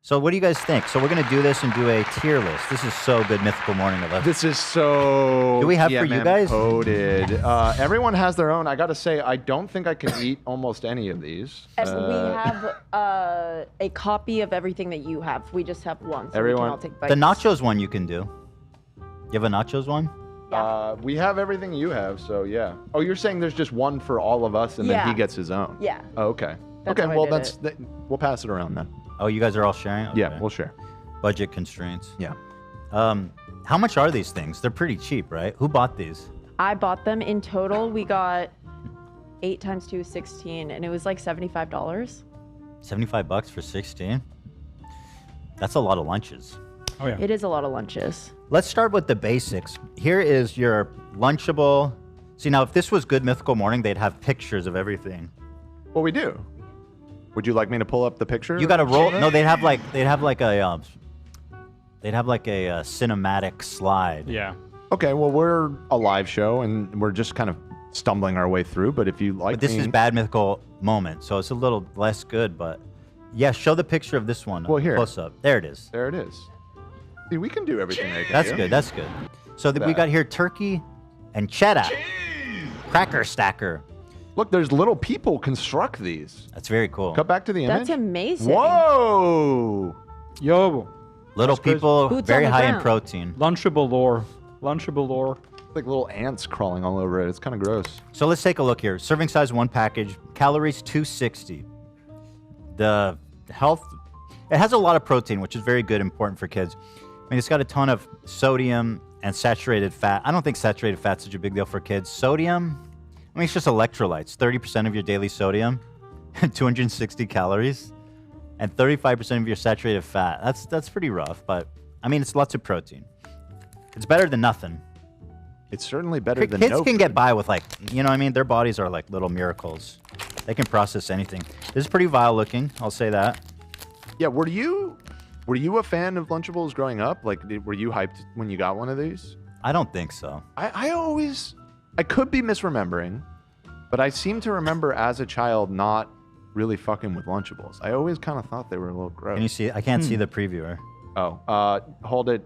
So what do you guys think? So we're going to do this and do a tier list. This is so good, Mythical Morning 11. This is so... Do we have for you guys? Coded. Everyone has their own. I got to say, I don't think I can eat almost any of these. We have a copy of everything that you have. We just have one, so we can all take bites. The nachos one you can do. You have a nachos one? Yeah. We have everything you have, so yeah. Oh, you're saying there's just one for all of us, and then he gets his own? Yeah. Oh, okay. That's okay, how I well, did we'll pass it around then. Oh, you guys are all sharing? Okay. Yeah, we'll share. Budget constraints. Yeah. How much are these things? They're pretty cheap, right? Who bought these? I bought them in total. We got 8 times 2 is 16, and it was like $75. $75 for 16? That's a lot of lunches. Oh, yeah. It is a lot of lunches. Let's start with the basics. Here is your Lunchable. See, now, if this was Good Mythical Morning, they'd have pictures of everything. Well, we do. Would you like me to pull up the picture? You got to roll. No, they'd have like a cinematic slide. Yeah. Okay, well, we're a live show, and we're just kind of stumbling our way through, but if you like But this is Bad Mythical Moment, so it's a little less good, but... Yeah, show the picture of this one. Well, here. Close up. There it is. There it is. See, we can do everything they can That's do. good, that's good. So we got here turkey and cheddar. Cracker stacker. Look, there's little people construct these. That's very cool. Cut back to the image. That's amazing. Whoa! Yo. Little people, Boots very on the high in ground. protein. Lunchable lore. Lunchable lore. It's like little ants crawling all over it. It's kind of gross. So let's take a look here. Serving size 1 package, calories 260. The health, it has a lot of protein, which is very good, important for kids. I mean, it's got a ton of sodium and saturated fat. I don't think saturated fat's such a big deal for kids. Sodium, I mean, it's just electrolytes. 30% of your daily sodium, 260 calories, and 35% of your saturated fat. That's pretty rough, but I mean, it's lots of protein. It's better than nothing. It's certainly better than Kids no can food. get by with, like, you know what I mean? Their bodies are like little miracles. They can process anything. This is pretty vile looking, I'll say that. Yeah, were you a fan of Lunchables growing up? Like, were you hyped when you got one of these? I don't think so. I could be misremembering, but I seem to remember as a child not really fucking with Lunchables. I always kind of thought they were a little gross. Can you see? I can't see the previewer. Oh, hold it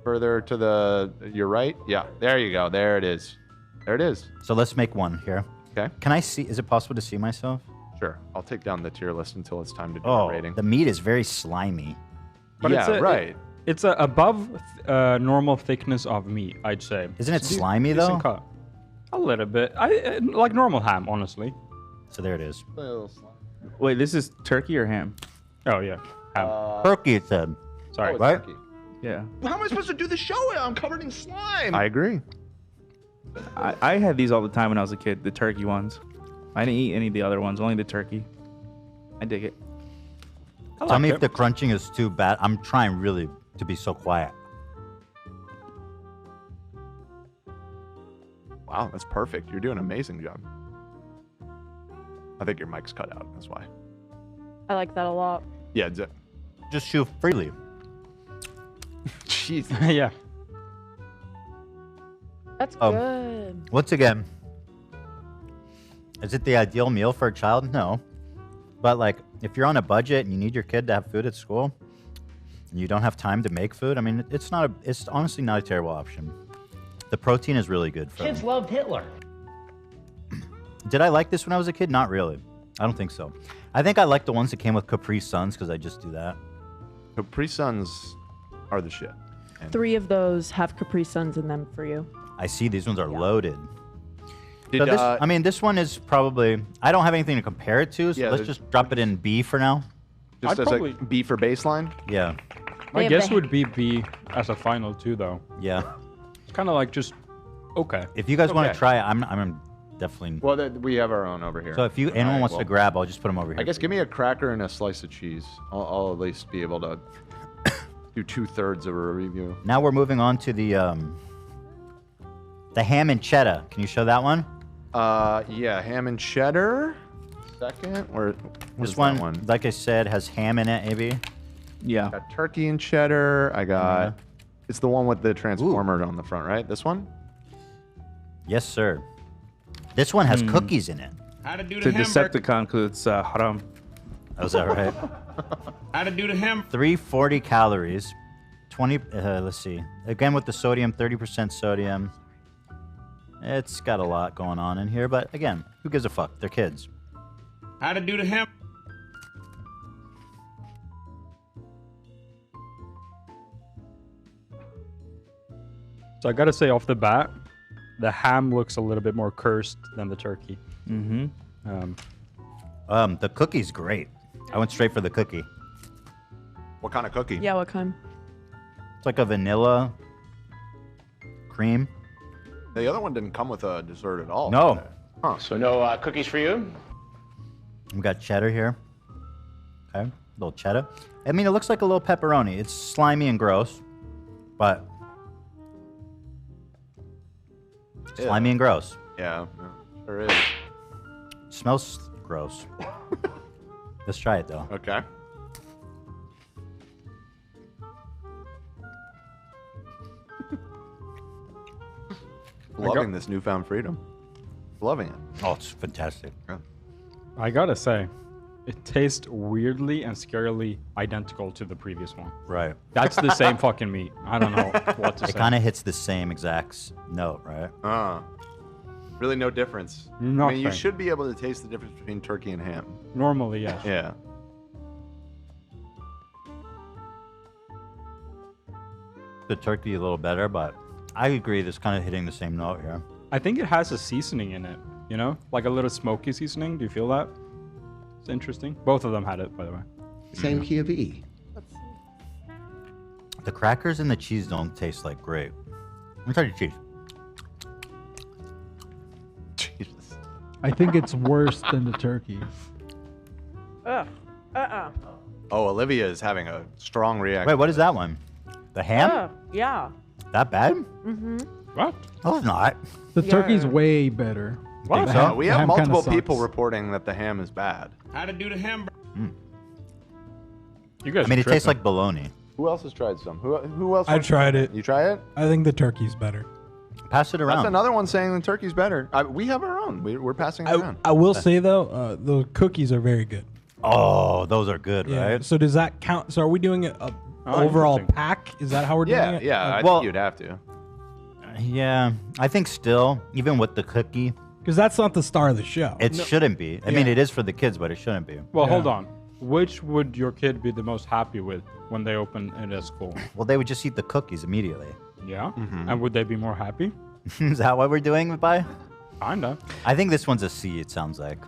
further to your right. Yeah, there you go. There it is. There it is. So let's make one here. Okay. Can I see? Is it possible to see myself? Sure. I'll take down the tier list until it's time to do Oh, the rating. the meat is very slimy. But yeah, right. It's above normal thickness of meat, I'd say. Isn't it It's a slimy, decent though? cut. A little bit. I like normal ham, honestly. So there it is. Wait, this is turkey or ham? Oh, yeah. Ham. Turkey, it said. Sorry. Right? Yeah. How am I supposed to do the show? I'm covered in slime. I agree. I had these all the time when I was a kid, the turkey ones. I didn't eat any of the other ones, only the turkey. I dig it. Tell me if the crunching is too bad. I'm trying really to be so quiet. Wow, that's perfect. You're doing an amazing job. I think your mic's cut out. That's why. I like that a lot. Yeah. Just chew freely. Jeez. Yeah. That's good. Once again, is it the ideal meal for a child? No. But, like, if you're on a budget and you need your kid to have food at school and you don't have time to make food, I mean, it's honestly not a terrible option. The protein is really good for Kids them. loved Hitler. Did I like this when I was a kid? Not really. I don't think so. I think I like the ones that came with Capri Suns because I just do that. Capri Suns are the shit. And 3 of those have Capri Suns in them for you. I see these ones are loaded. Did, So this, I mean, this one is probably... I don't have anything to compare it to, so Yeah, let's there's- just drop it in B for now. just I'd as probably- a B for baseline? Yeah. My have guess the- would be B as a final, too, though. Yeah. It's kind of like just, okay. If you guys want Okay. to try it, I'm definitely... Well, we have our own over here. So if anyone Alright, wants to well, grab, I'll just put them over here. I guess give me a cracker and a slice of cheese. I'll at least be able to do 2/3 of a review. Now we're moving on to the ham and cheddar. Can you show that one? Yeah, ham and cheddar. Second, or This one, like I said, has ham in it, maybe. Yeah. Got turkey and cheddar. I got. It's the one with the transformer on the front, right? This one. Yes, sir. This one has cookies in it. How to do It's a Decepticon because it's haram. Oh, is that right? How to do the ham? 340 calories. 20. Let's see. Again with the sodium, 30% sodium. It's got a lot going on in here, but again, who gives a fuck? They're kids. How to do the ham? So I gotta say off the bat, the ham looks a little bit more cursed than the turkey. The cookie's great. I went straight for the cookie. What kind of cookie? Yeah, what kind? It's like a vanilla cream. The other one didn't come with a dessert at all. No. Huh. So no cookies for you? We got cheddar here. Okay, little cheddar. I mean, it looks like a little pepperoni. It's slimy and gross, but slimy and gross. Yeah, sure is. Smells gross. Let's try it though. Okay. Loving this newfound freedom. Loving it. Oh, it's fantastic. Yeah. I gotta say, it tastes weirdly and scarily identical to the previous one. Right. That's the same fucking meat. I don't know what to It say. kind of hits the same exact note, right? Really no difference. I mean, Nothing. you should be able to taste the difference between turkey and ham. Normally, yes. Yeah. The turkey a little better, but I agree. This kind of hitting the same note here. I think it has a seasoning in it, you know? Like a little smoky seasoning. Do you feel that? It's interesting. Both of them had it, by the way. Same key of E. The crackers and the cheese don't taste like great. Let me try the cheese. Jesus. I think it's worse than the turkey. Ugh. Oh, Olivia is having a strong reaction. Wait, what is that one? The ham? Ugh. Yeah. That bad? What? Oh, it's not. The Yeah. turkey's way better. What? The Yeah, ham- we the have ham kinda multiple people sucks. reporting that the ham is bad. How to do the ham? You guys I mean, are it tastes tripping. like bologna. Who else has tried some? Who else? I tried it. You try it? I think the turkey's better. Pass it around. That's another one saying the turkey's better. We have our own. We're passing it around. I will say though, the cookies are very good. Oh, those are good, Yeah. right? So does that count? So are we doing a Oh, overall interesting. pack? Is that how we're doing Yeah, it? yeah. I well- think you'd have to. Yeah, I think still, even with the cookie, Because that's not the star of the show. it shouldn't be. I mean, Yeah. it is for the kids, but it shouldn't be. Well, Yeah. hold on. Which would your kid be the most happy with when they open it at school? Well, they would just eat the cookies immediately. Yeah? Mm-hmm. And would they be more happy? Is that what we're doing it by? Kinda. I think this one's a C, it sounds like.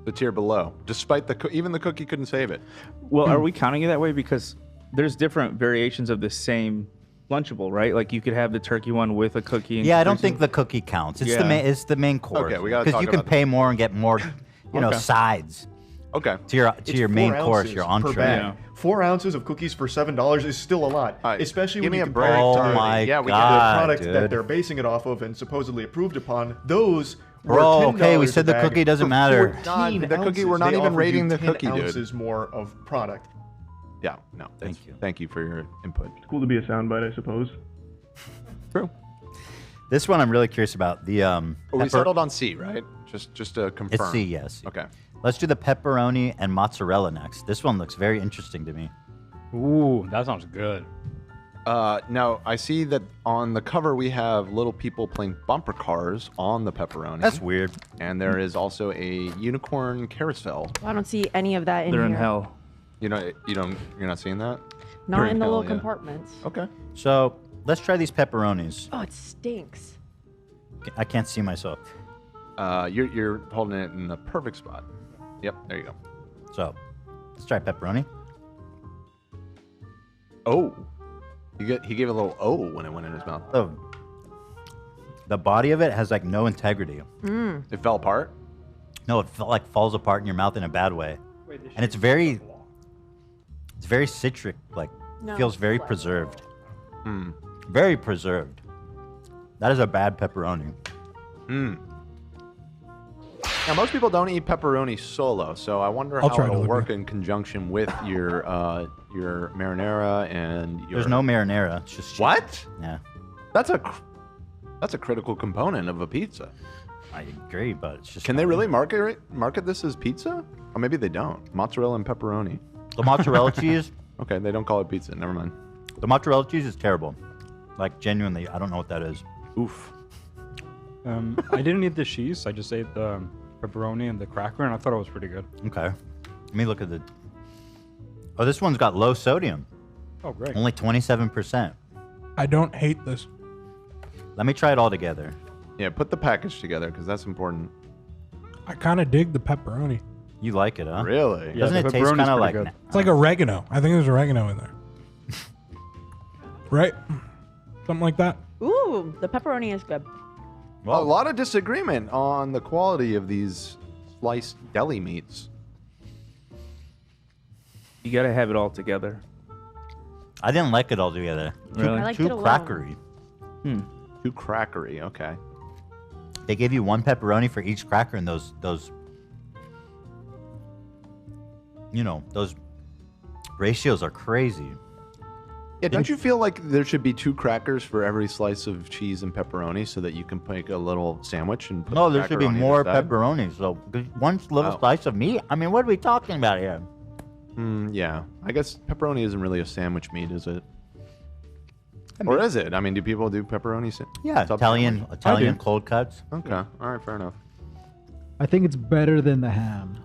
The tier below, despite even the cookie couldn't save it. Well, are we counting it that way? Because there's different variations of the same Lunchable, right? Like you could have the turkey one with a cookie. And Yeah, I don't there's think the cookie counts. It's Yeah. it's the main course. Okay, we gotta because talk you can about pay more and get more, you know, Okay. sides Okay. to your It's main 4 course, ounces your per entree. bag. Yeah. 4 ounces of cookies for $7 is still a lot, especially give when me you a compare break, it to Oh my Yeah, we the god, product dude. that they're basing it off of and supposedly approved upon. Those were Bro, $10 okay, we a said the bag cookie doesn't for matter. 14 God, the cookie, ounces. we're not They even offered rating you the 10 cookie, dude. ounces more of product. Yeah. No. Thank you. Thank you for your input. Cool to be a soundbite, I suppose. True. This one I'm really curious about. The But we settled on C, right? Just to confirm. It's C, yes. Okay. Let's do the pepperoni and mozzarella next. This one looks very interesting to me. Ooh, that sounds good. Now I see that on the cover we have little people playing bumper cars on the pepperoni. That's weird. And there is also a unicorn carousel. I don't see any of that in They're here. in hell. You're not seeing that? Not They're in the hell, little yeah. compartments. Okay. So let's try these pepperonis. Oh, it stinks. I can't see myself. You're holding it in the perfect spot. Yep. There you go. So let's try pepperoni. Oh. He gave a little O when it went in his mouth. Oh, the body of it has like no integrity. It fell apart. No, it like falls apart in your mouth in a bad way. And it's very citric, like No, feels very flat. preserved. Very preserved. That is a bad pepperoni. Now most people don't eat pepperoni solo, so I wonder I'll how try it, it'll Olivia. work in conjunction with your marinara and your. There's no marinara. It's just cheese. What? Yeah, That's a critical component of a pizza. I agree, but it's just. Can they really market this as pizza? Or maybe they don't. Mozzarella and pepperoni. The mozzarella cheese. Okay, they don't call it pizza. Never mind. The mozzarella cheese is terrible. Like genuinely, I don't know what that is. Oof. I didn't eat the cheese. I just ate the pepperoni and the cracker, and I thought it was pretty good. Okay. Let me look at the. Oh, this one's got low sodium. Oh, great. Only 27%. I don't hate this. Let me try it all together. Yeah, put the package together because that's important. I kind of dig the pepperoni. You like it, huh? Really? Yeah, Doesn't the it taste pepperoni's kind of pretty like? good. It's like oregano. I think there's oregano in there. Right? Something like that. Ooh, the pepperoni is good. A lot of disagreement on the quality of these sliced deli meats. You gotta have it all together. I didn't like it all together. Really? I liked Too it alone. crackery. Too crackery. Okay. They give you one pepperoni for each cracker, and those ratios are crazy. Yeah, don't you feel like there should be 2 crackers for every slice of cheese and pepperoni so that you can make a little sandwich and put No, the there should be cracker on more either side? pepperoni. So one little Oh. slice of meat. I mean, what are we talking about here? Yeah, I guess pepperoni isn't really a sandwich meat, is it? Or is it? I mean, do people do pepperoni? Yeah, sub Italian sandwich? cold cuts. Okay, all right, fair enough. I think it's better than the ham.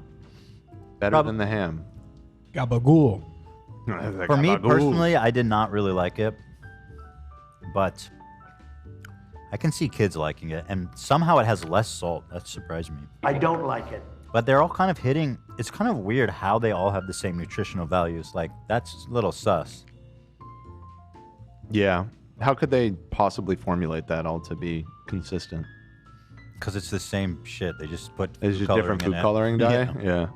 Better than the ham. Gabagool. For me personally, I did not really like it, but I can see kids liking it, and somehow it has less salt. That surprised me. I don't like it. But they're all kind of hitting. It's kind of weird how they all have the same nutritional values. Like that's a little sus. Yeah. How could they possibly formulate that all to be consistent? Because it's the same shit. They just put It's just coloring different in food it. coloring dye? Yeah. Yeah.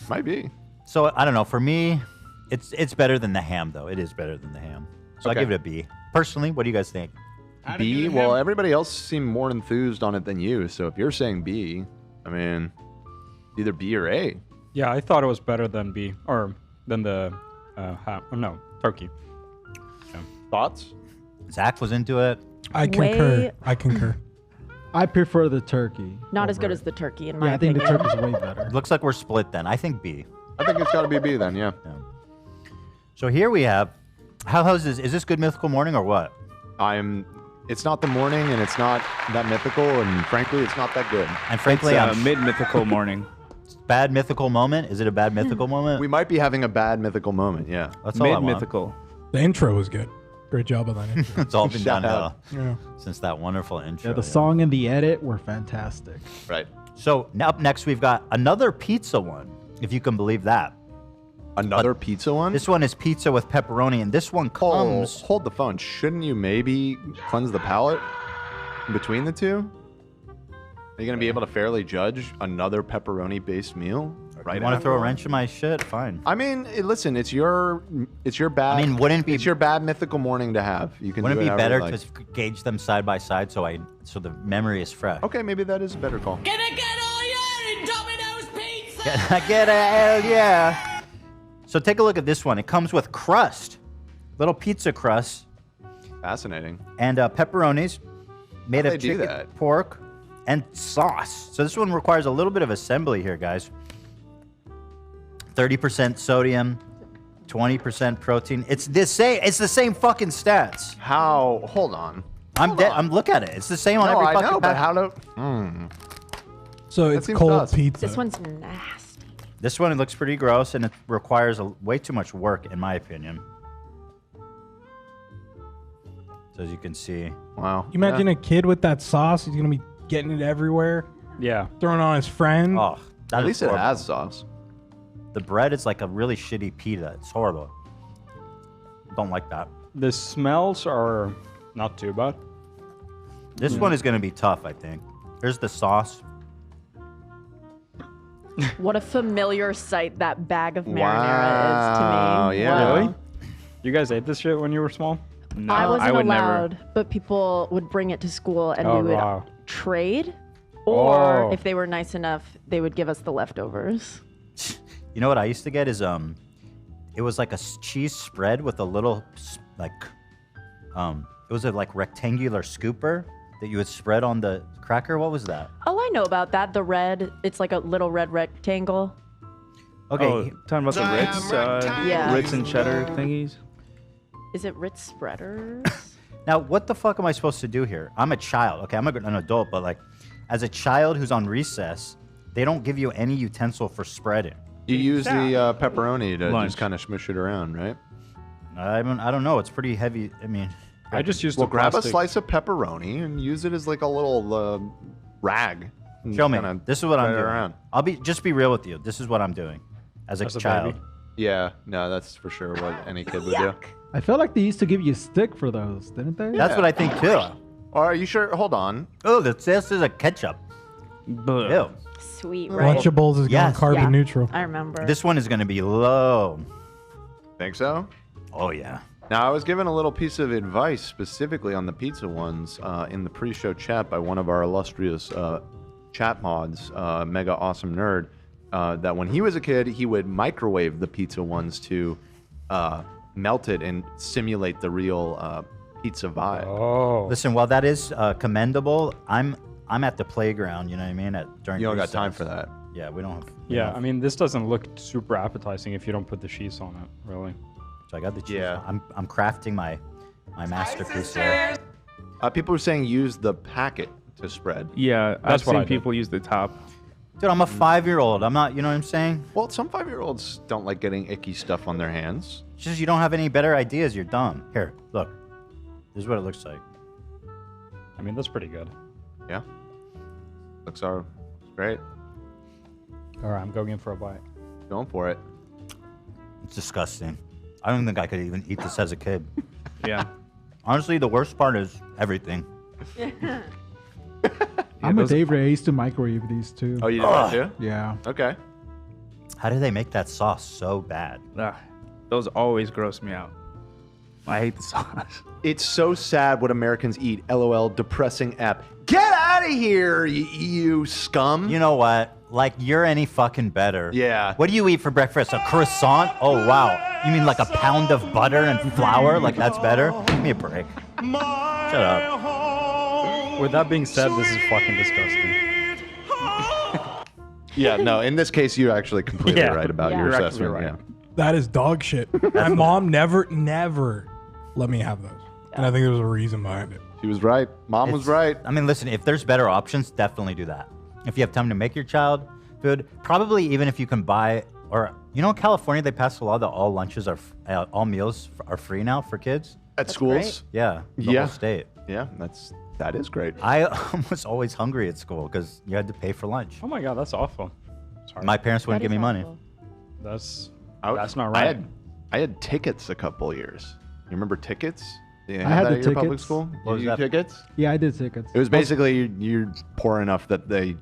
Might be. So I don't know. For me, it's better than the ham, though. It is better than the ham. So Okay. I give it a B. Personally, what do you guys think? B? Well, everybody else seemed more enthused on it than you. So if you're saying B, I mean, either B or A. Yeah, I thought it was better than B or than the turkey. Thoughts? Zach was into it. I concur. I concur. I prefer the turkey. Not as over good it. as the turkey, in my Yeah, I think the opinion. turkey's way better. Looks like we're split then. I think B. I think it's got to be B then, yeah. So here we have. How's this? Is this good mythical morning or what? It's not the morning and it's not that mythical, and frankly, it's not that good. And frankly, It's I'm mid-mythical morning. bad mythical moment. Is it a bad mythical moment? We might be having a bad mythical moment, yeah. That's all I want. Mid-mythical. The intro was good. Great job on that intro. It's all been Shout downhill out. Yeah. since that wonderful intro. Yeah, the song and the edit were fantastic. Right. So now up next we've got another pizza one, if you can believe that. Another pizza one? This one is pizza with pepperoni, and this one comes. Hold the phone. Shouldn't you maybe cleanse the palate in between the two? Are you going to be able to fairly judge another pepperoni-based meal? Right. You want to throw a after? wrench in my shit? Fine. I mean, listen, it's your bad. I mean, wouldn't it be- It's your bad mythical morning to have. You can. Wouldn't do it be however better you like. to gauge them side by side so the memory is fresh? Okay, maybe that is a better call. Can I get all your Domino's pizza? Can I get a hell yeah? So take a look at this one. It comes with crust, little pizza crust, Fascinating. and pepperonis made How'd of they do chicken, that? pork, and sauce. So this one requires a little bit of assembly here, guys. 30% sodium, 20% protein. It's the same. It's the same fucking stats. How? Hold on. I'm look at it. It's the same on No, every I fucking know, but pack. how to? So That it's seems cold sus. pizza. This one's nasty. This one looks pretty gross, and it requires way too much work, in my opinion. So as you can see, Wow. You imagine a kid with that sauce? He's gonna be getting it everywhere, Yeah. throwing it on his friend. oh, that At is least it horrible. has sauce. The bread is like a really shitty pita. It's horrible. Don't like that. The smells are not too bad. This one is going to be tough, I think. Here's the sauce. What a familiar sight that bag of marinara Wow, is to me. yeah. Wow. Really? You guys ate this shit when you were small? No, I wasn't would allowed, never. but people would bring it to school and Oh, we would wow. trade. Or Oh. if they were nice enough, they would give us the leftovers. You know what I used to get is it was like a cheese spread with a little it was a like rectangular scooper that you would spread on the cracker. What was that? Oh, I know about that. The red, it's like a little red rectangle. Okay. Oh, talking about the Ritz, Yeah. Ritz and cheddar thingies. Is it Ritz spreaders? Now, what the fuck am I supposed to do here? I'm a child. Okay, I'm an adult, but like, as a child who's on recess, they don't give you any utensil for spreading. You use the pepperoni to Lunch. just kind of smush it around, right? I don't know. It's pretty heavy. I mean, I just used Well, the grab a plastic. slice of pepperoni and use it as like a little rag. and show me. kinda This is what I'm spread it doing. around. I'll just be real with you. This is what I'm doing as a As a child. baby. Yeah, no, that's for sure what any kid would do. I felt like they used to give you a stick for those, didn't they? That's what I think too. Or are you sure? Hold on. Oh, this is a ketchup. Bleh. Ew. Sweet, right? Lunchables is Yes. going carbon Yeah. neutral. I remember. This one is going to be low. Think so? Oh yeah. Now, I was given a little piece of advice specifically on the pizza ones in the pre-show chat by one of our illustrious chat mods, Mega Awesome Nerd, that when he was a kid, he would microwave the pizza ones to melt it and simulate the real pizza vibe. Oh. Listen, while that is commendable, I'm at the playground. You know what I mean? During You don't got recess. time for that. Yeah, we don't have. Yeah, I mean, this doesn't look super appetizing if you don't put the cheese on it, really. So I got the cheese. Yeah. I'm crafting my masterpiece here. People are saying use the packet to spread. Yeah, That's I've what seen I did. people use the top. Dude, I'm a 5-year-old. I'm not. You know what I'm saying? Well, some 5-year-olds don't like getting icky stuff on their hands. It's just you don't have any better ideas. You're dumb. Here, look. This is what it looks like. I mean, that's pretty good. Yeah. Looks are great. All right, I'm going in for a bite. Going for it. It's disgusting. I don't think I could even eat this as a kid. Yeah. Honestly, the worst part is everything. I'm those- a favorite. I used to microwave these too. Oh, you did that too? Yeah. Okay. How do they make that sauce so bad? Those always gross me out. I hate the sauce. It's so sad what Americans eat. LOL, depressing app. Get out of here, you EU scum. You know what? Like, you're any fucking better. Yeah. What do you eat for breakfast? A croissant? Oh, wow. You mean like a pound of butter and flour? Like, that's better? Give me a break. Shut up. With that being said, this is fucking disgusting. Yeah, no, in this case, you're actually completely Yeah. right about Yeah. your You're actually assessment. right. Yeah. That is dog shit. My mom never let me have those. And I think there was a reason behind it. She was right. Mom was It's- right. I mean, listen, if there's better options, definitely do that. If you have time to make your child food, probably even if you can buy, or, you know, in California, they passed a law that all lunches are, all meals are free now for kids. At schools? Yeah. The Yeah. whole state. Yeah, that is great. I was always hungry at school because you had to pay for lunch. Oh my god, that's awful. Sorry. My parents wouldn't That give me is money. awful. That's not right. I had tickets a couple years. You remember tickets? Did you I have had that the at your public tickets. school? What was You that? tickets? Yeah, I did tickets. It was basically you're poor enough that they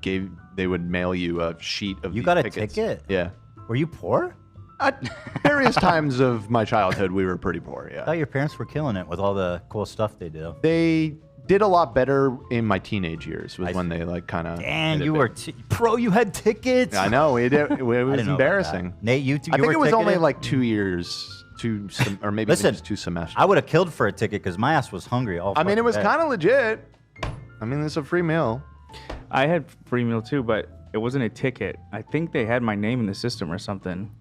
would mail you a sheet of You these got a tickets. ticket? Yeah. Were you poor? At various times of my childhood, we were pretty poor. I Yeah. thought your parents were killing it with all the cool stuff they do. They did a lot better in my teenage years. Was I when see. they like kind of. Damn, you were pro. You had tickets. I know we did. It I was didn't know about embarrassing. that. Nate, you I think were it was only ticketed? like 2 years, or maybe Listen, just 2 semesters. I would have killed for a ticket because my ass was hungry all. I mean, it fucking was day. kind of legit. I mean, it's a free meal. I had free meal too, but it wasn't a ticket. I think they had my name in the system or something.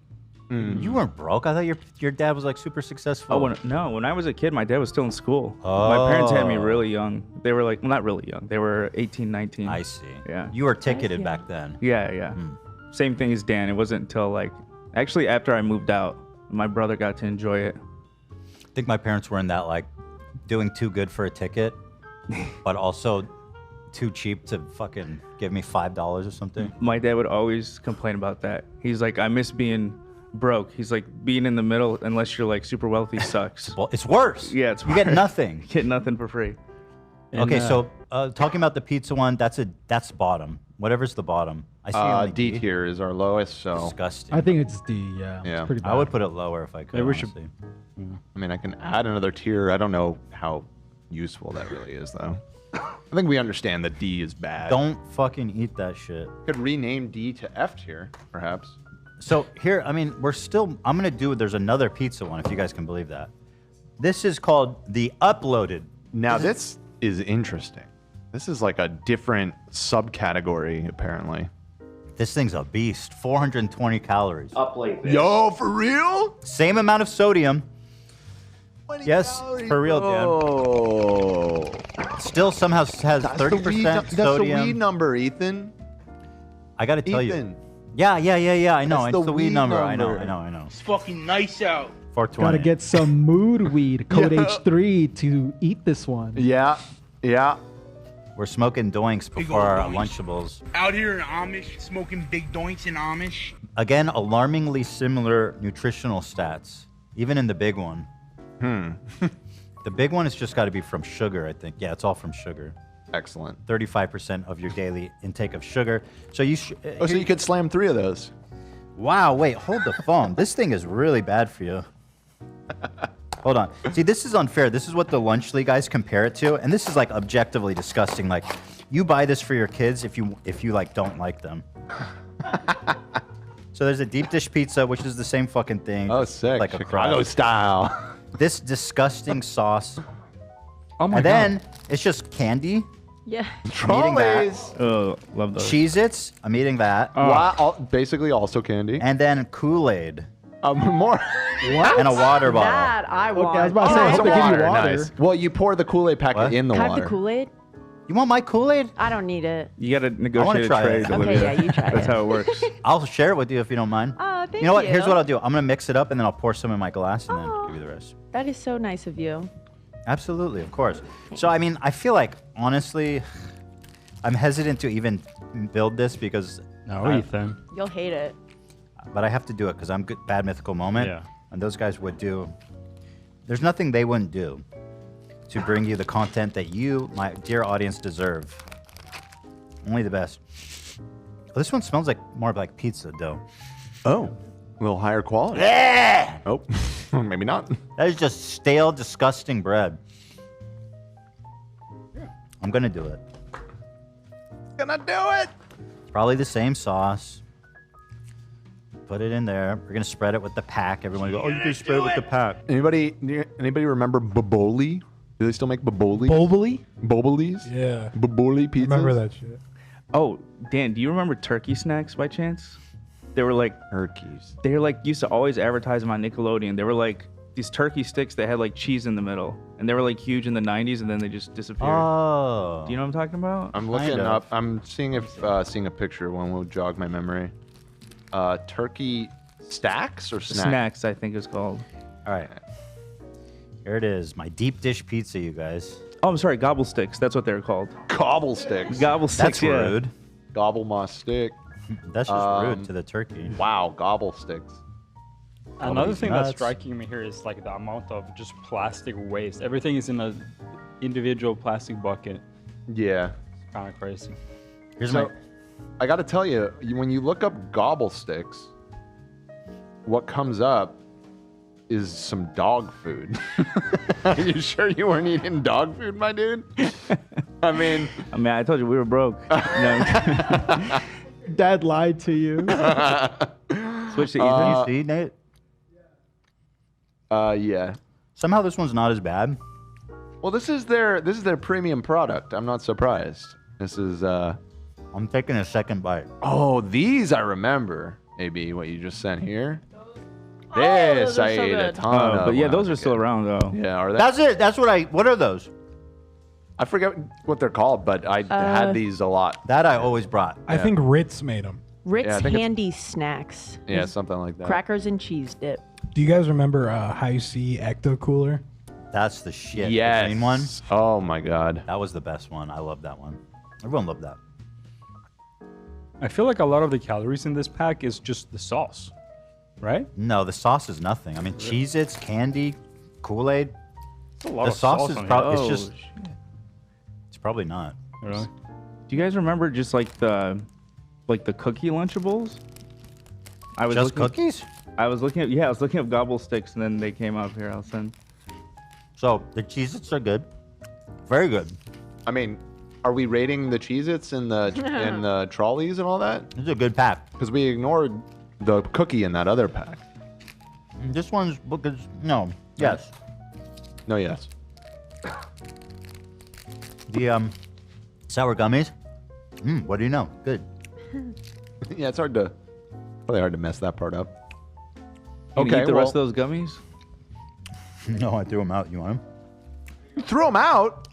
You weren't broke. I thought your dad was like super successful. Oh, when I was a kid, my dad was still in school. My parents had me Oh. really young. They were like, well, not really young. They were 18, 19. I see. Yeah. You were ticketed yeah. back then. Yeah, yeah. Same thing as Dan. It wasn't until like, actually after I moved out, my brother got to enjoy it. I think my parents were in that like doing too good for a ticket, but also too cheap to fucking give me $5 or something. My dad would always complain about that. He's like, I miss being broke. He's like, being in the middle, unless you're like super wealthy, sucks. Well, it's worse. Yeah, it's you get worse. nothing. Get nothing for free. Okay, so talking about the pizza one, that's bottom. Whatever's the bottom. I see only D tier is our lowest, so Disgusting. I think it's D. Yeah. Yeah. It's pretty bad. I would put it lower if I could. Maybe we should- honestly. I mean, I can add another tier. I don't know how useful that really is, though. I think we understand that D is bad. Don't fucking eat that shit. Could rename D to F tier, perhaps. So here, I mean, I'm gonna do. There's another pizza one, if you guys can believe that. This is called the uploaded. Now this is interesting. This is like a different subcategory, apparently. This thing's a beast. 420 calories. Up like this. Yo, for real? Same amount of sodium. Yes, for real, Dan. Oh. Still somehow has 30% That's the sodium. weed number, Ethan. I gotta tell you. Ethan. Yeah. I know. That's It's the weed number. I number. know. It's fucking nice out. 420. Gotta get some mood weed, code Yeah. H3, to eat this one. Yeah. Yeah. We're smoking doinks before old our doinks. Lunchables. Out here in Amish, smoking big doinks in Amish. Again, alarmingly similar nutritional stats, even in the big one. The big one has just got to be from sugar, I think. Yeah, it's all from sugar. Excellent. 35% of your daily intake of sugar. So you Oh, so you could slam 3 of those. Wow, wait, hold the phone. This thing is really bad for you. Hold on. See, this is unfair. This is what the Lunchly guys compare it to, and this is like objectively disgusting. Like, you buy this for your kids if you like don't like them. So there's a deep dish pizza, which is the same fucking thing. Oh, sick. Like a Chicago crust. style. This disgusting sauce. Oh my And god. then it's just candy. Yeah. I'm eating that. Trolleys. Oh, love those. Cheez-Its. I'm eating that. Oh. Wow. Basically also candy. And then Kool-Aid More. What? and a water bottle. That I want. Okay, I was about to say, I Oh, hope some they give you water. water. Nice. Well, you pour the Kool-Aid packet What? in the Can I have water. the Kool-Aid? You want my Kool-Aid? I don't need it. You gotta negotiate a try trade, it. Okay, Olivia. yeah, you try That's it. how it works. I'll share it with you if you don't mind. Thank You know what? you. Here's what I'll do. I'm gonna mix it up and then I'll pour some in my glass and then Aw. give you the rest. That is so nice of you. Absolutely, of course. So I mean, I feel like honestly, I'm hesitant to even build this because, No, Ethan. You'll hate it. but I have to do it because I'm good. Bad mythical moment. Yeah. And those guys would do. There's nothing they wouldn't do to bring you the content that you, my dear audience, deserve. Only the best. Oh, this one smells like more like pizza dough. Oh. A little higher quality. Yeah! Oh. Maybe not. That is just stale, disgusting bread. I'm gonna do it. Gonna do it. It's probably the same sauce. Put it in there. We're gonna spread it with the pack. Everyone go, oh, you can spread it with the pack. Anybody remember Boboli? Do they still make Boboli? Boboli? Bobolis? Yeah. Boboli pizzas? Remember that shit. Oh, Dan, do you remember turkey snacks by chance? They were like Turkeys. they were like used to always advertise them on Nickelodeon. They were like these turkey sticks that had like cheese in the middle, and they were like huge in the 90s, and then they just disappeared. Oh. Do you know what I'm talking about? I'm looking Kind of. up. I'm seeing if seeing a picture. One will jog my memory. Turkey stacks or snacks? Snacks, I think it's called. All right. Here it is. My deep dish pizza, you guys. Oh, I'm sorry, gobble sticks. That's what they're called. Gobble sticks. Gobble sticks. That's yeah. rude. Gobble my stick. That's just rude to the turkey. Wow, gobble sticks. Another these thing nuts. that's striking me here is like the amount of just plastic waste. Everything is in a individual plastic bucket. Yeah. Kind of crazy. Here's So, my. I got to tell you, when you look up gobble sticks, what comes up is some dog food. Are you sure you weren't eating dog food, my dude? I mean, I told you we were broke. No. Dad lied to you. Switch to Ethan. You see, Nate? yeah. Somehow this one's not as bad. Well, this is their premium product. I'm not surprised. This is I'm taking a second bite. oh, these I remember. AB, what you just sent here. Oh, This those are I so ate a good. ton Oh, of. but yeah, when I those was are a still kid. around though. Yeah, are they? That's it. That's what are those? I forget what they're called, but I had these a lot. That I always brought. I think Ritz made them. Ritz Yeah, I think it's- Handy Snacks. Yeah, It's something like that. Crackers and cheese dip. Do you guys remember Hi-C Ecto Cooler? That's the shit. The Yes. green one. Oh my god. That was the best one. I love that one. Everyone loved that. I feel like a lot of the calories in this pack is just the sauce, right? No, the sauce is nothing. I mean, Cheez-Its, candy, Kool-Aid. It's a lot The of sauce is on probably. Oh, It's just. shit. It's probably not. here. Really? Do you guys remember just like the cookie Lunchables? I was Just looking, cookies. I was looking at gobble sticks, and then they came up here. I'll send. So the Cheez-Its are good. Very good. I mean, are we rating the Cheez-Its in the trolleys and all that? This is a good pack. Because we ignored the cookie in that other pack. This one's because no. Yes. No, yes. The sour gummies. What do you know? Good. Yeah, it's really hard to mess that part up. You gonna eat the rest of those gummies? No, I threw them out. You want them? You threw them out?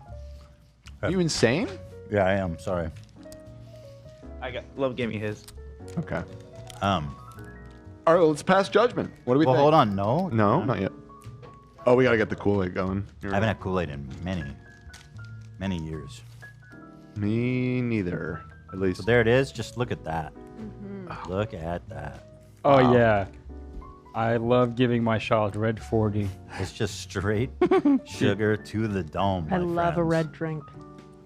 Are you insane? Yeah, I am. Sorry. Love gave me his. Okay. Um. All right, let's pass judgment. What do we Well, think? hold on. No. No, not yet. Oh, we gotta get the Kool-Aid going. I haven't had Kool-Aid in many years. Me neither. At least. So there it is. Just look at that. Look at that. Oh Wow. yeah, I love giving my child red 40. It's just straight sugar to the dome. I my love a friends. red drink.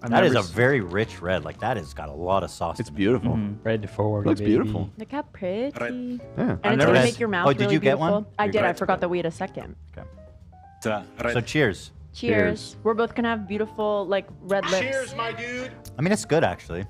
That is a very rich red. Like that has got a lot of sauce. It's in it. beautiful. Red 40. Looks baby. beautiful. Look how pretty. Yeah. And I've it's never gonna had- make your mouth Oh, did really you get beautiful. one? I You did. got I it. forgot that we had a second. So cheers. Cheers. We're both gonna have beautiful like red lips. Cheers, my dude. I mean, it's good actually.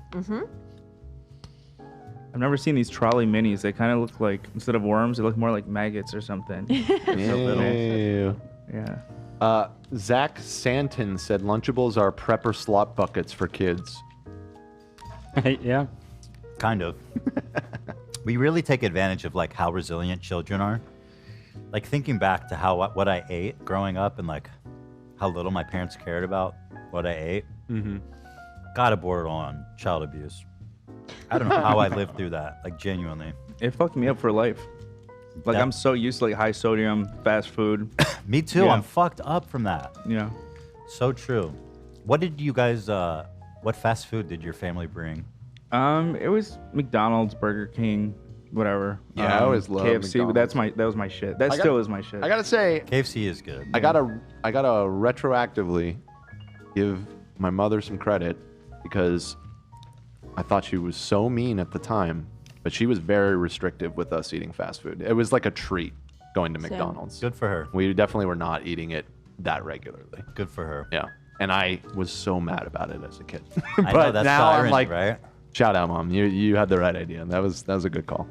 I've never seen these trolley minis. They kind of look like, instead of worms, they look more like maggots or something. Ew. Yeah. Zach Santon said Lunchables are prepper slop buckets for kids. Yeah. Kind of. We really take advantage of like how resilient children are. Like thinking back to how what I ate growing up and like how little my parents cared about what I ate. Mm-hmm. Got a borderline child abuse. I don't know how I lived through that. Like genuinely. It fucked me up for life. Like, That- I'm so used to like high sodium, fast food. Me too. Yeah. I'm fucked up from that. Yeah. So true. What did you guys? What fast food did your family bring? It was McDonald's, Burger King, whatever. Yeah, I always loved KFC. But McDonald's. that was my shit. That I got- still is my shit. I gotta say, KFC is good. I gotta retroactively give my mother some credit because I thought she was so mean at the time, but she was very restrictive with us eating fast food. It was like a treat going to Same. McDonald's. Good for her. We definitely were not eating it that regularly. Good for her. Yeah. And I was so mad about it as a kid. I know, that's now the I'm irony, like, right? shout out, Mom. You had the right idea. That was a good call.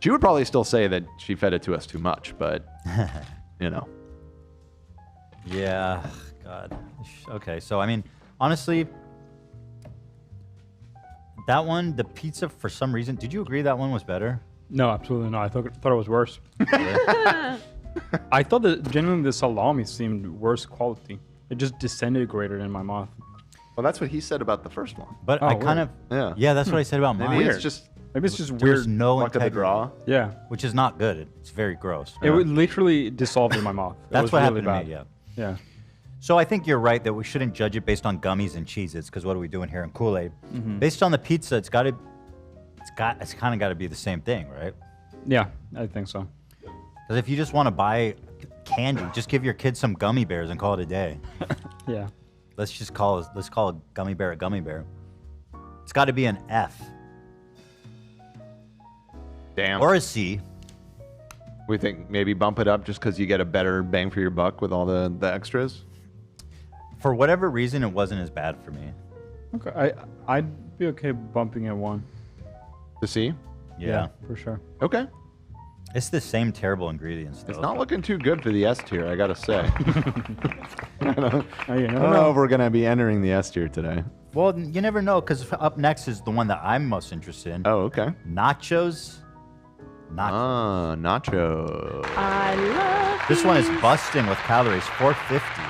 She would probably still say that she fed it to us too much, but you know. Yeah. God. Okay. So I mean, honestly, that one, the pizza, for some reason, did you agree that one was better? No, absolutely not. I thought it was worse. I thought that genuinely the salami seemed worse quality. It just disintegrated in my mouth. Well, that's what he said about the first one. But Oh, I kind of, Yeah. yeah, that's what I said about mine. Maybe it's just Maybe it's just There was weird. no luck of the integrity, draw. Yeah. which is not good. It's very gross. It would literally dissolved in my mouth. It That's was what really happened bad. to me. Yeah. Yeah. So I think you're right that we shouldn't judge it based on gummies and cheeses because what are we doing here in Kool-Aid? Based on the pizza, it's kind of got to be the same thing, right? Yeah, I think so. Because if you just want to buy candy, just give your kids some gummy bears and call it a day. Yeah. Let's call a gummy bear a gummy bear. It's got to be an F Damn. or a C. We think maybe bump it up just because you get a better bang for your buck with all the extras. For whatever reason, it wasn't as bad for me. Okay. I'd be okay bumping it one. To see? Yeah. For sure. Okay. It's the same terrible ingredients, though. It's not looking too good for the S tier, I gotta say. I don't Oh, you I never don't know know. if we're gonna be entering the S tier today. Well, you never know, because up next is the one that I'm most interested in. Oh, okay. Nachos. Ah, nacho. I love This one is these. busting with calories, 450.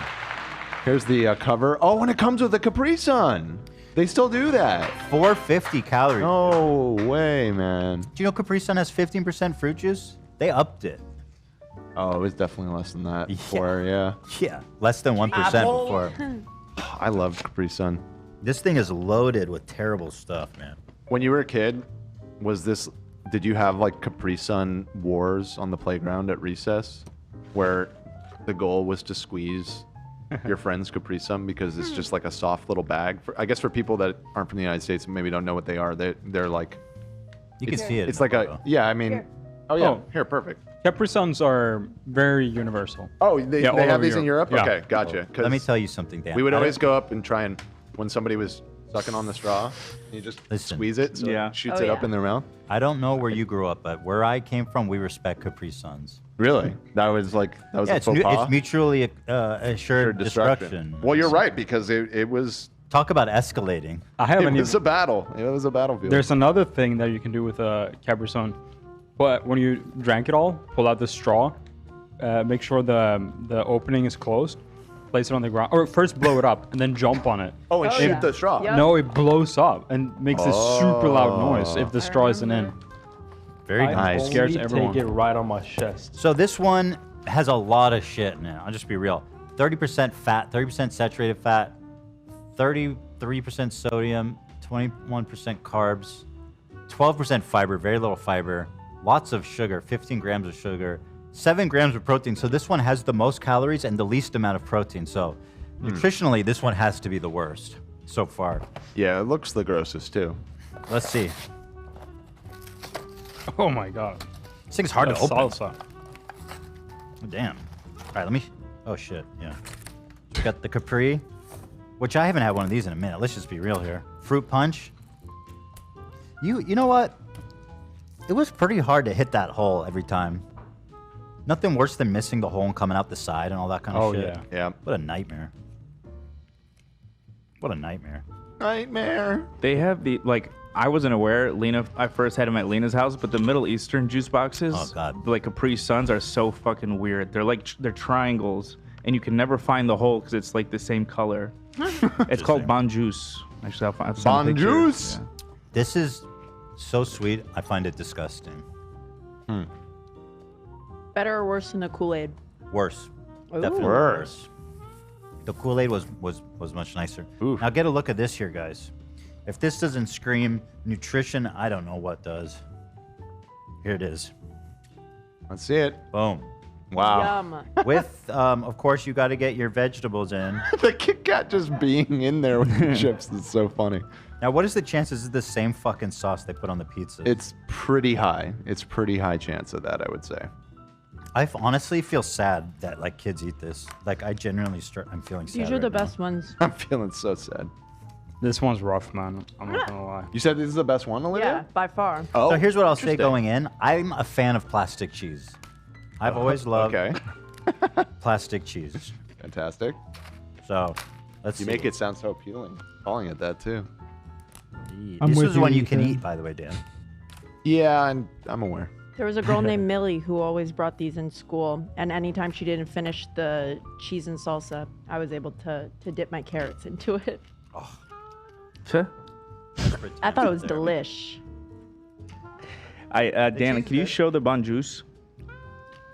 Here's the cover. Oh, and it comes with a Capri Sun. They still do that. 450 calories. No way, man. Do you know Capri Sun has 15% fruit juice? They upped it. Oh, it was definitely less than that Yeah. before, yeah. Yeah, less than 1% before. I love Capri Sun. This thing is loaded with terrible stuff, man. When you were a kid, did you have like Capri Sun wars on the playground at recess where the goal was to squeeze your friend's Capri Sun because it's just like a soft little bag? I guess for people that aren't from the United States and maybe don't know what they are, they're like, You can see it. it's in like the a, photo. yeah, I mean, oh yeah, Oh. here, perfect. Capri Suns are very universal. Oh, they Yeah, all have over these in Europe? Europe. Yeah. Okay, gotcha. 'Cause Let me tell you something, Dan. we would I always don't- go up and try and, when somebody was sucking on the straw, you just Listen. squeeze it so Yeah. it shoots Oh, it up yeah. in their mouth. I don't know where you grew up, but where I came from, we respect Capri Suns. Really? That was Yeah, a faux pas? it's mutually assured destruction. Well, you're right because it was Talk about escalating. I haven't It even. was a battle. It was a battlefield. There's another thing that you can do with a Capri Sun. But when you drank it all, pull out the straw, make sure the opening is closed, place it on the ground, or first blow it up and then jump on it. and Oh, shoot yeah. the straw. Yep. No, it blows up and makes this super loud noise if the straw isn't in. Very I nice. Scares everyone. Take it right on my chest. So this one has a lot of shit in it. I'll just be real. 30% fat, 30% saturated fat, 33% sodium, 21% carbs, 12% fiber, very little fiber, lots of sugar, 15 grams of sugar, 7 grams of protein. So this one has the most calories and the least amount of protein. So nutritionally, this one has to be the worst so far. Yeah, it looks the grossest too. Let's see. Oh my god. This thing's hard The to open. salsa. Oh, damn. All right, let me. Oh shit. Yeah. Got the Capri, which I haven't had one of these in a minute. Let's just be real here. Fruit punch. You know what? It was pretty hard to hit that hole every time. Nothing worse than missing the hole and coming out the side and all that kind of Oh, shit. yeah. Yeah. What a nightmare. What a nightmare. Nightmare. They have the like. I wasn't aware. Lena, I first had them at Lena's house, but the Middle Eastern juice boxes, Oh, God. like Capri Suns, are so fucking weird. They're like they're triangles, and you can never find the hole because it's like the same color. It's called Bon Juice. Actually, I'll find some Bon pictures. Juice? Yeah. This is so sweet. I find it disgusting. Better or worse than the Kool-Aid? Worse. Ooh. Definitely Worse. worse. The Kool-Aid was much nicer. Oof. Now get a look at this here, guys. If this doesn't scream nutrition, I don't know what does. Here it is. Let's see it. Boom. Wow. Yum. With, of course, you got to get your vegetables in. The Kit Kat just being in there with the chips is so funny. Now, what is the chances it's the same fucking sauce they put on the pizza? It's pretty high. It's pretty high chance of that, I would say. I honestly feel sad that like kids eat this. Like I genuinely I'm feeling sad. These are right the now. best ones. I'm feeling so sad. This one's rough, man. I'm not gonna lie. You said this is the best one, Yeah, Olivia? by far. Oh, So here's what I'll say interesting. going in. I'm a fan of plastic cheese. I've always loved Okay. plastic cheese. Fantastic. So let's You see. make it sound so appealing. Calling it that too. I'm This with is one you, you can Ethan. eat, by the way, Dan. Yeah, and I'm aware. There was a girl named Millie who always brought these in school, and anytime she didn't finish the cheese and salsa, I was able to dip my carrots into it. Huh? I thought it was delish. Dan, cheese can you good. show the Bon Juice?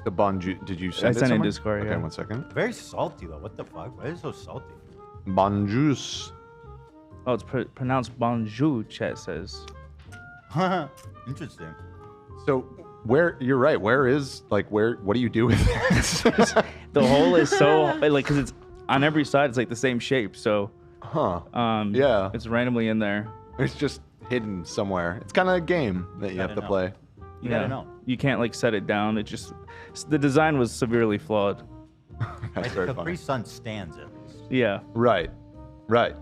The Bon Juice. Did you send it sent it in somewhere? Discord, Okay, yeah. 1 second. Very salty though. What the fuck? Why is it so salty? Bon Juice. Oh, it's pronounced Bon Jour, Chet says. Interesting. So where you're right. Where is what do you do with this? The hole is so like because it's on every side. It's like the same shape. So Huh. yeah, it's randomly in there. It's just hidden somewhere. It's kind of a game that you have Gotta to know. play. You gotta know. You can't like set it down. It just the design was severely flawed. That's Like very the Capri funny. Sun stands at least. Yeah. Right. Right.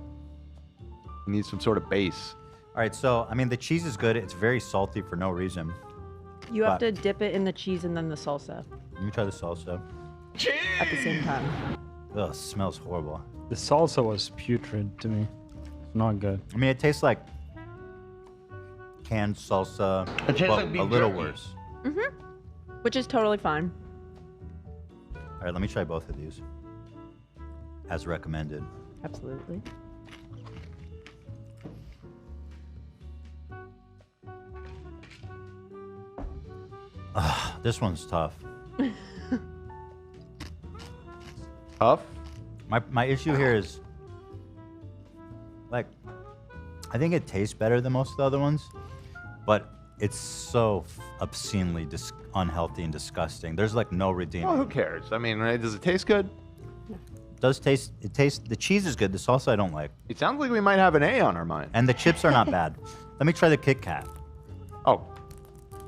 You need some sort of base. All right, so I mean the cheese is good. It's very salty for no reason. You have But- to dip it in the cheese and then the salsa Let me try the salsa. at the same time. Ugh, smells horrible. The salsa was putrid to me. It's not good. I mean, it tastes like canned salsa, It tastes but like beef a little jerky. worse. Which is totally fine. All right, let me try both of these, as recommended. Absolutely. This one's tough. Tough. My issue here is, like, I think it tastes better than most of the other ones, but it's so obscenely unhealthy and disgusting. There's like no redeeming. Well, who cares? I mean, does it taste good? The cheese is good. The salsa I don't like, It sounds like we might have an A on our mind. and the chips are not bad. Let me try the Kit Kat. Oh,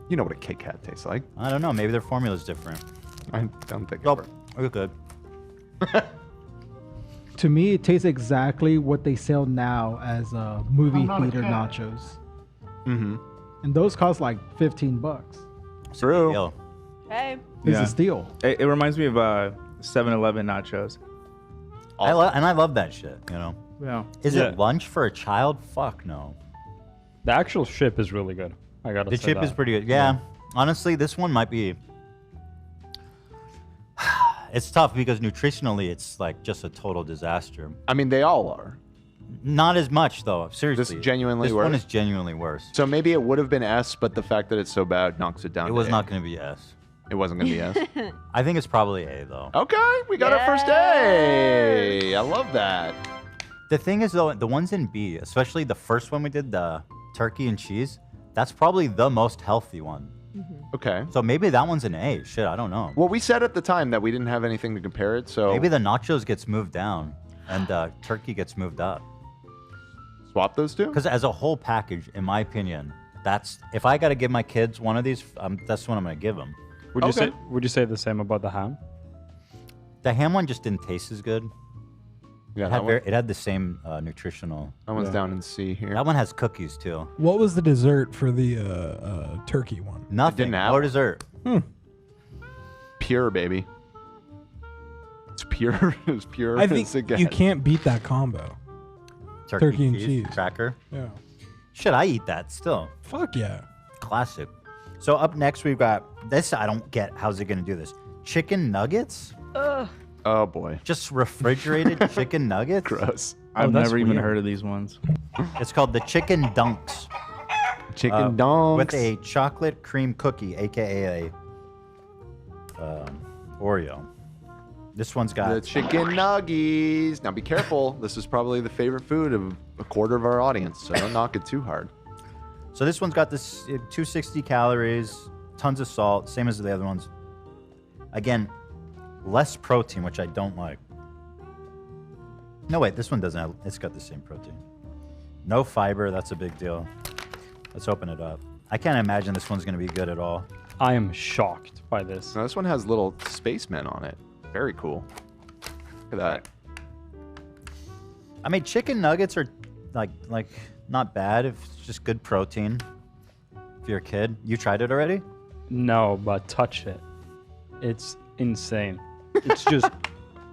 you know what a Kit Kat tastes like. I don't know. Maybe their formula's different. I don't think Oh, it's we're good. To me, it tastes exactly what they sell now as movie not a theater cat. nachos, Mm-hmm. and those cost like $15. True. Yo, Hey. It's Yeah. a steal. It reminds me of 7-Eleven nachos. I love that shit. You know. Yeah. Is Yeah. it lunch for a child? Fuck no. The actual chip is really good. I gotta The say chip that. is pretty good. Yeah. Honestly, this one might be. It's tough because nutritionally, it's like just a total disaster. I mean, they all are. Not as much though. Seriously, genuinely this one worse? is genuinely worse. So maybe it would have been S, but the fact that it's so bad knocks it down. It to was A. not going to be S. It wasn't going to be S. I think it's probably A though. Okay, we got our first A. I love that. The thing is though, the ones in B, especially the first one we did, the turkey and cheese, that's probably the most healthy one. Okay. So maybe that one's an A. Shit, I don't know. Well, we said at the time that we didn't have anything to compare it, so Maybe the nachos gets moved down and the turkey gets moved up. swap those two. Because as a whole package, in my opinion, that's if I got to give my kids one of these, that's what I'm going to give them. Would you Okay. say? Would you say the same about the ham? The ham one just didn't taste as good. Yeah, It had the same nutritional. that one's down in C here. That one has cookies too. What was the dessert for the turkey one? Nothing. didn't have No one. dessert. Pure, baby. It's pure. It's pure. I as think it gets. you can't beat that combo. Turkey and cheese. Cracker. Yeah. Should I eat that still? Fuck yeah. Classic. So up next we've got this. I don't get. How's it gonna do this? Chicken nuggets? Oh boy. Just refrigerated chicken nuggets? Gross. I've that's never even weird. heard of these ones. It's called the chicken dunks. Chicken donks. With a chocolate cream cookie, aka a Oreo. This one's got The chicken nuggies. Now be careful. This is probably the favorite food of a quarter of our audience, so don't knock it too hard. So this one's got this 260 calories, tons of salt, same as the other ones. Again, less protein, which I don't like. No, wait, this one doesn't have, it's got the same protein. No fiber, that's a big deal. Let's open it up. I can't imagine this one's going to be good at all. I am shocked by this. Now this one has little spacemen on it. Very cool. Look at that. I mean, chicken nuggets are like not bad if it's just good protein. If you're a kid, you tried it already? No, but touch it. It's insane. It's just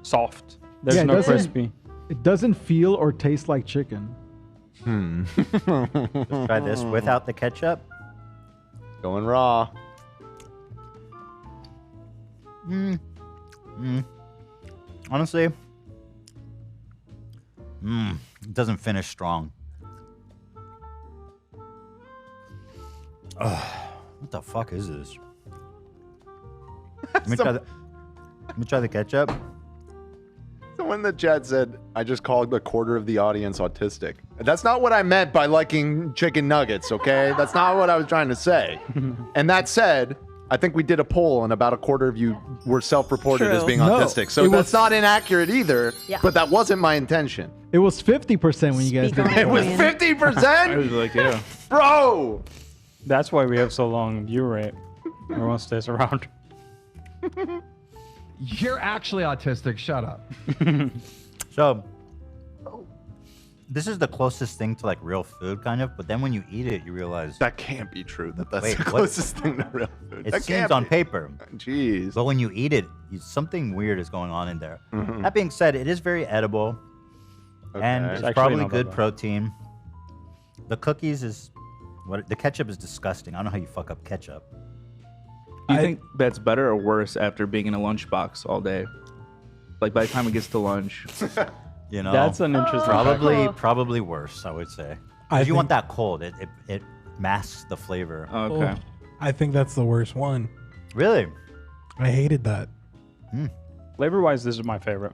soft. There's Yeah, it no doesn't- crispy. It doesn't feel or taste like chicken. Let's try this without the ketchup. Going raw. Honestly, it doesn't finish strong. What the fuck is this? Let me try the ketchup. Someone in the chat said, I just called a quarter of the audience autistic. That's not what I meant by liking chicken nuggets, okay? That's not what I was trying to say. And that said, I think we did a poll and about a quarter of you were self-reported as True. being No, autistic. So it that's was- not inaccurate either, Yeah. but that wasn't my intention. It was 50% when you guys Speak did on it. It was Queen. 50%? I was like, yeah. Bro! That's why we have so long view rate. Everyone stays around. You're actually autistic. Shut up. So, this is the closest thing to like real food, kind of. But then when you eat it, you realize That can't be true. That's Wait, the what? closest thing to real food. it That seems can't on be. paper. Jeez. But when you eat it, something weird is going on in there. Mhm. That being said, it is very edible, and Okay. it's actually probably not that good bad. protein. The cookies is what the ketchup is disgusting. I don't know how you fuck up ketchup. Do you think that's better or worse after being in a lunchbox all day? Like by the time it gets to lunch. You know, That's an interesting Cool. probably worse. I would say. I If you want think- that cold, it masks the flavor. Okay. Oh, I think that's the worst one. Really, I hated that. Flavor wise, this is my favorite.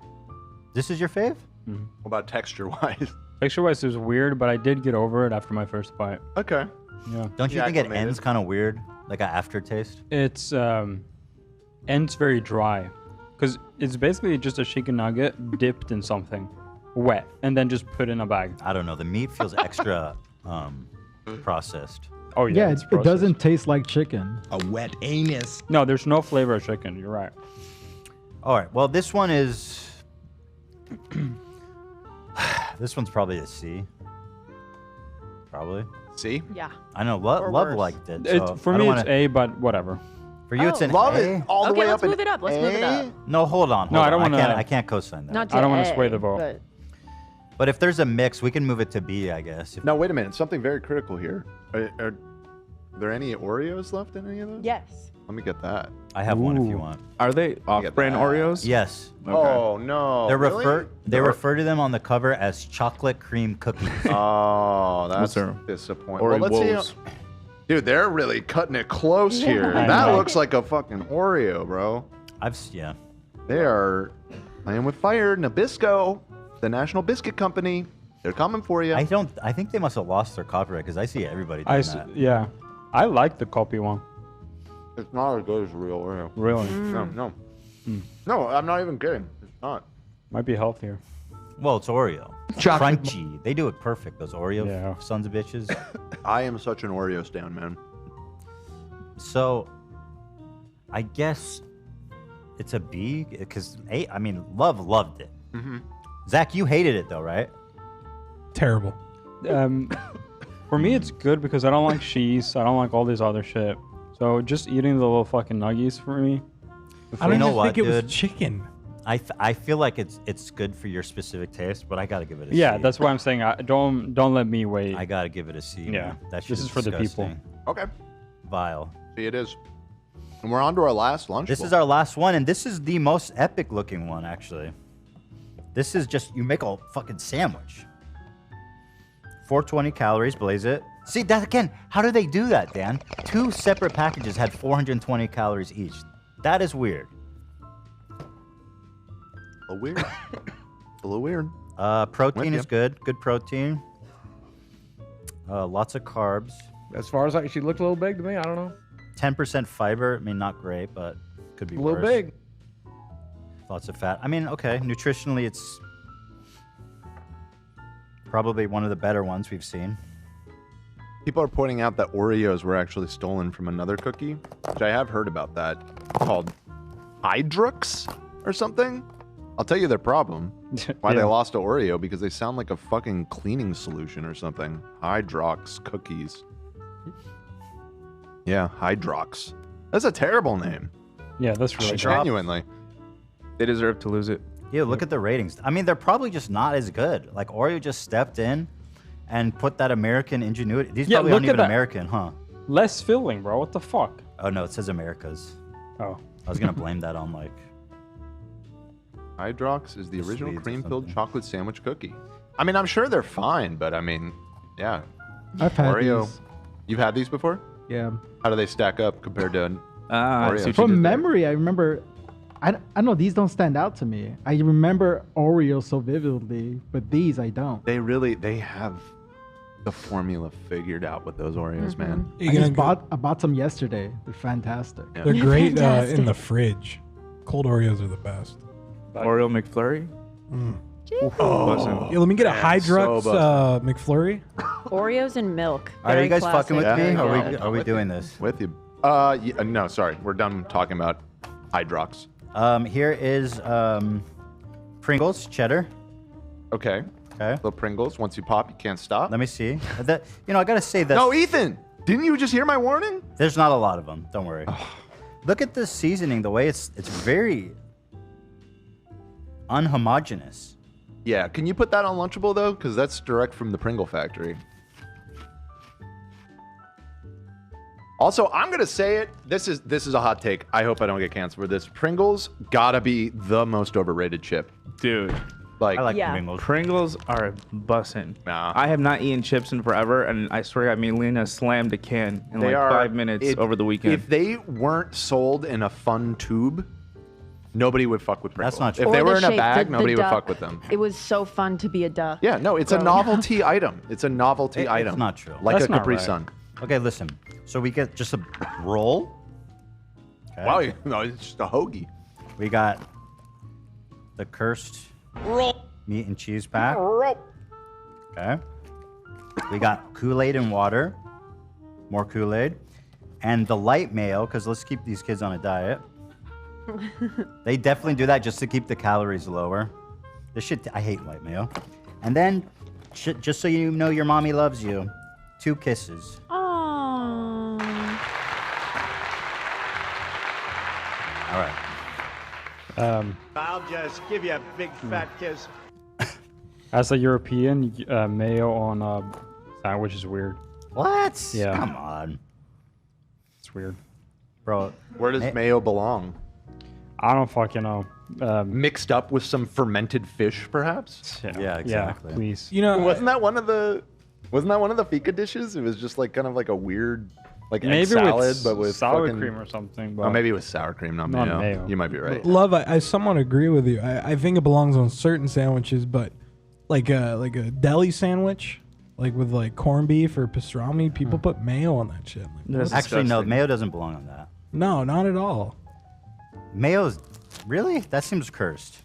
this is your fave? What about texture-wise? Texture wise, it was weird, but I did get over it after my first bite. Okay. Yeah. Don't you Yeah, think it acclimated. ends kind of weird, like an aftertaste? It's ends very dry, because it's basically just a chicken nugget dipped in something wet and then just put in a bag. I don't know. The meat feels extra processed. Oh Yeah, it's it processed. doesn't taste like chicken. A wet anus. No, there's no flavor of chicken. You're right. All right. Well, this one is. This one's probably a C. Probably. See? Yeah. I know. Or Love worse. liked it. It, so for I me, don't it's wanna- A, but whatever. For you, it's Oh. an Love A. it. All the Okay, way let's up. move it up. Let's move it up. No, hold on. No, I hold don't on. wanna- I can't co-sign that. Not to I don't wanna A, sway the vote. but But if there's a mix, we can move it to B, I guess. Now, wait a minute. Something very critical here. Are there any Oreos left in any of those? Yes. Let me get that. I have one if you want. Are they off-brand that. Oreos? Yes. Okay. Oh no. They really? refer to them on the cover as chocolate cream cookies. Oh, that's Those are disappointing. Well, let's Oreos. see. Dude, they're really cutting it close here. I That know. looks like a fucking Oreo, bro. Yeah. They are playing with fire. Nabisco, the National Biscuit Company. They're coming for you. I think they must have lost their copyright because I see everybody doing that. Yeah. I like the copy one. It's not as good as real Oreo. Really? No. No, I'm not even kidding. It's not. Might be healthier. Well, it's Oreo. Chocolate Crunchy. They do it perfect. Those Oreo sons of bitches. I am such an Oreo stan, man. So, I guess it's a B because I mean, loved it. Mm-hmm. Zach, you hated it though, right? Terrible. For me, it's good because I don't like cheese. I don't like all this other shit. So just eating the little fucking nuggies for me. I don't know even what, think it dude? was chicken. I feel like it's good for your specific taste, but I gotta give it a C. Yeah, that's why I'm saying don't let me wait. I gotta give it a C. Yeah, man. That shit this is for the people. disgusting. Okay. Vile. See, it is. And we're on to our last lunch. This is our last one, and this is the most epic looking one, actually. This is just, you make a fucking sandwich. 420 calories, blaze it. See, that again, how do they do that, Dan? 2 separate packages had 420 calories each. That is weird. A little weird. A little weird. Protein With is ya. good. Good protein. Lots of carbs. As far as she looked a little big to me. I don't know. 10% fiber. I mean, not great, but could be A little worse. big. Lots of fat. I mean, okay. Nutritionally, it's probably one of the better ones we've seen. People are pointing out that Oreos were actually stolen from another cookie, which I have heard about that, called Hydrux or something. I'll tell you their problem. Why they Yeah. lost to Oreo, because they sound like a fucking cleaning solution or something. Hydrox cookies. Yeah, Hydrox. That's a terrible name. Yeah, that's really Genuinely. They deserve to lose it. Yeah, look at the ratings. I mean, they're probably just not as good. Like Oreo just stepped in and put that American ingenuity. These Yeah, probably look aren't at even that. American, huh? less filling, bro. What the fuck? Oh no, it says America's. Oh. I was gonna blame that on like Hydrox is the The original Swedes or cream-filled something. chocolate sandwich cookie. I mean, I'm sure they're fine, but I mean, yeah. I've had Oreo. these. You've had these before? Yeah. How do they stack up compared to Ah, I Oreo? see what you From did there. memory, I remember. I know these don't stand out to me. I remember Oreo so vividly, but these I don't. They have the formula figured out with those Oreos, man. You I gonna just go- I bought some yesterday. They're fantastic. Yeah. They're great in Fantastic. the fridge. Cold Oreos are the best. Oreo McFlurry. Yeah, let me get a Hydrux so McFlurry. Oreos and milk. Are you Very guys fucking with classic. me? Yeah. Are we doing this? With you. No, sorry. We're done talking about Hydrox. Here is Pringles cheddar. Okay. Okay. The Pringles. Once you pop, you can't stop. Let me see. That I gotta say that No, Ethan! Didn't you just hear my warning? there's not a lot of them. Don't worry. Look at the seasoning. The way it's very unhomogeneous. Yeah. Can you put that on Lunchable, though? Because that's direct from the Pringle factory. Also, I'm gonna say it. This is a hot take. I hope I don't get canceled for this. Pringles gotta be the most overrated chip. Dude, Like, I like Yeah. Pringles. Pringles are bussin'. Nah. I have not eaten chips in forever, and I swear I mean, Lena slammed a can in like 5 minutes over the weekend. If they weren't sold in a fun tube, nobody would fuck with Pringles. That's not true. If they Or were the in a shape, bag, the nobody would duck. fuck with them. It was so fun to be a duck. Yeah, no, it's a Growing up. novelty item. It's a novelty item. It's not true. Like That's a not Capri right. Sun. Okay, listen. So we get just a roll. Okay. Wow, no, it's just a hoagie. We got the cursed meat and cheese pack. Okay. We got Kool-Aid and water. More Kool-Aid. And the light mayo, because let's keep these kids on a diet. They definitely do that just to keep the calories lower. This shit, I hate light mayo. And then, just so you know your mommy loves you, 2 kisses. Aww. All right. I'll just give you a big fat kiss. As a European, mayo on sandwich is weird. What? Yeah. Come on, It's weird. bro. Where does mayo belong? I don't fucking know. Mixed up with some fermented fish, perhaps? Yeah, exactly. Yeah, please. You know, Wasn't that one of the fika dishes? It was just like kind of like a weird like egg Maybe salad, with but with sour fucking... cream or something. But Oh, maybe it was sour cream, not Not mayo. mayo. You might be right. Love, I somewhat agree with you. I think it belongs on certain sandwiches, but like a deli sandwich, like with like corned beef or pastrami, people put mayo on that shit. Like, That's what? Actually, no, disgusting. mayo doesn't belong on that. No, not at all. Mayo's really? That seems cursed.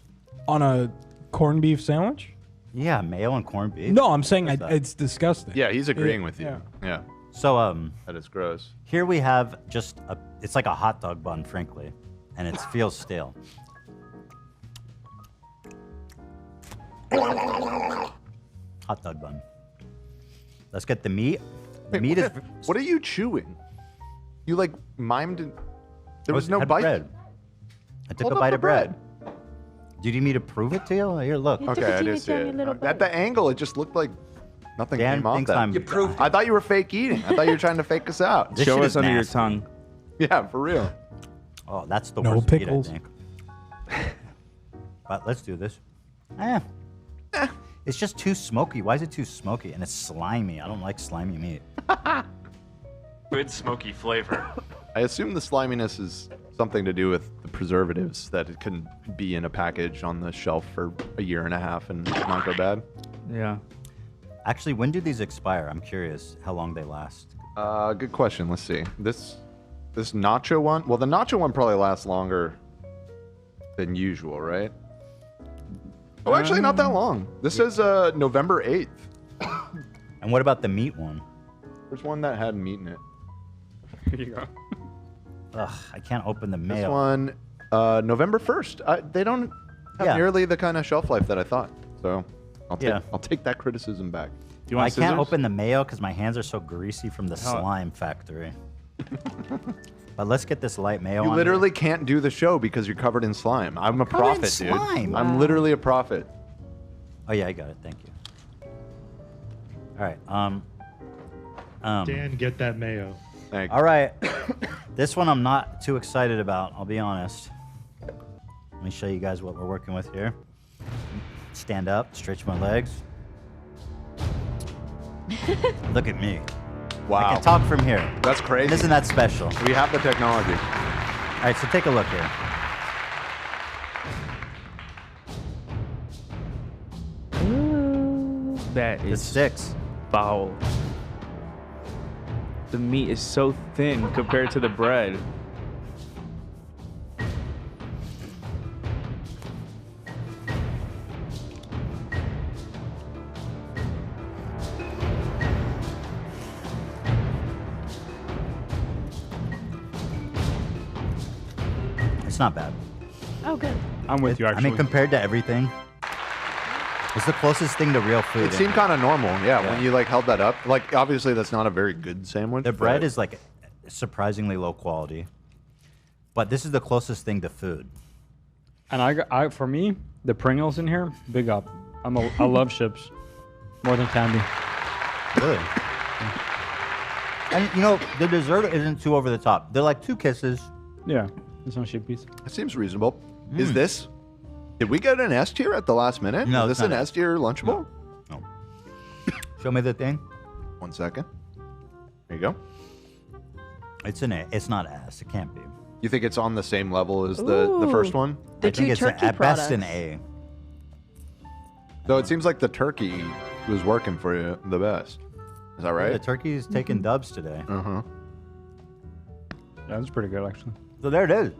On a corned beef sandwich? Yeah, mayo and corned beef. No, I'm saying What's that? it's disgusting. Yeah, he's agreeing Yeah, with you. yeah. Yeah. So That is gross. here we have just it's like a hot dog bun, frankly, and it feels stale. Hot dog bun. Let's get the meat. The Wait, meat is. what are you chewing? You like mimed it. There was no had bite. bread. I took Hold a up bite the of bread. Do you need me to prove it to you? Here, look. You took Okay, a I teeny did see tiny it. little At bite. the angle, it just looked like nothing Dan came off thinks that. I'm- You proved. I thought you were fake eating. I thought you were trying to fake us out. This Show shit us is under your nasty. tongue. Yeah, for real. Oh, that's the No worst pickles. meat, I think. But let's do this. It's just too smoky. Why is it too smoky? And it's slimy. I don't like slimy meat. Good smoky flavor. I assume the sliminess is something to do with the preservatives that it can be in a package on the shelf for a year and a half and not go bad. Yeah. Actually, when do these expire? I'm curious how long they last. Good question. Let's see. This nacho one. Well, the nacho one probably lasts longer than usual, right? Oh, actually, not that long. This says November 8th. And what about the meat one? There's one that had meat in it. Here you go. Ugh, I can't open the This mail. one, November 1st. They don't have Yeah. nearly the kind of shelf life that I thought. So I'll Yeah. take that criticism back. Do you want I can't scissors? open the mayo because my hands are so greasy from the slime factory. But let's get this light mayo You on literally can't do the show because you're covered in slime. I'm a Covered in prophet, dude. slime? I'm literally a prophet. here. Oh yeah, I got it. Thank you. All right. Dan, get that mayo. Thank All right. This one I'm not too excited about. I'll be honest. Let me show you guys what we're working with here. Stand up, stretch my legs. Look at me. Wow. I can talk from here. That's crazy. And isn't that special? We have the technology. All right, so take a look here. That It is sticks. foul. The meat is so thin compared to the bread. It's not bad. Oh, good. I'm with you, I actually. mean, compared to everything, it's the closest thing to real food. It seemed kind of normal, yeah, when you like held that up. Like, obviously, that's not a very good sandwich. The bread but- is like surprisingly low quality, but this is the closest thing to food. And for me, the Pringles in here, big up. I love chips more than candy. Really. And you know, the dessert isn't too over the top. They're like 2 kisses. Yeah, it's no shit piece. That seems reasonable. Is this? Did we get an S tier at the last minute? No, Is it's this an not S tier Lunchable? No. Show me the thing. 1 second. There you go. It's an A. It's not ass. It can't be. You think it's on the same level as the first Ooh. one? The I think two it's turkey at best an products. A. So it seems like the turkey was working for you the best. Is that right? The turkey's taking dubs today. Uh-huh. Yeah, that's pretty good, actually. So there it is.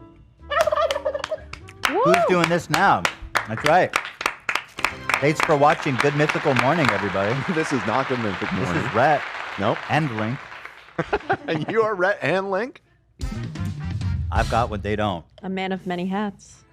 Who's doing this now? That's right. Thanks for watching Good Mythical Morning, everybody. This is not Good Mythic This Morning. is Rhett Nope. and Link. And you are Rhett and Link? I've got what they don't. A man of many hats.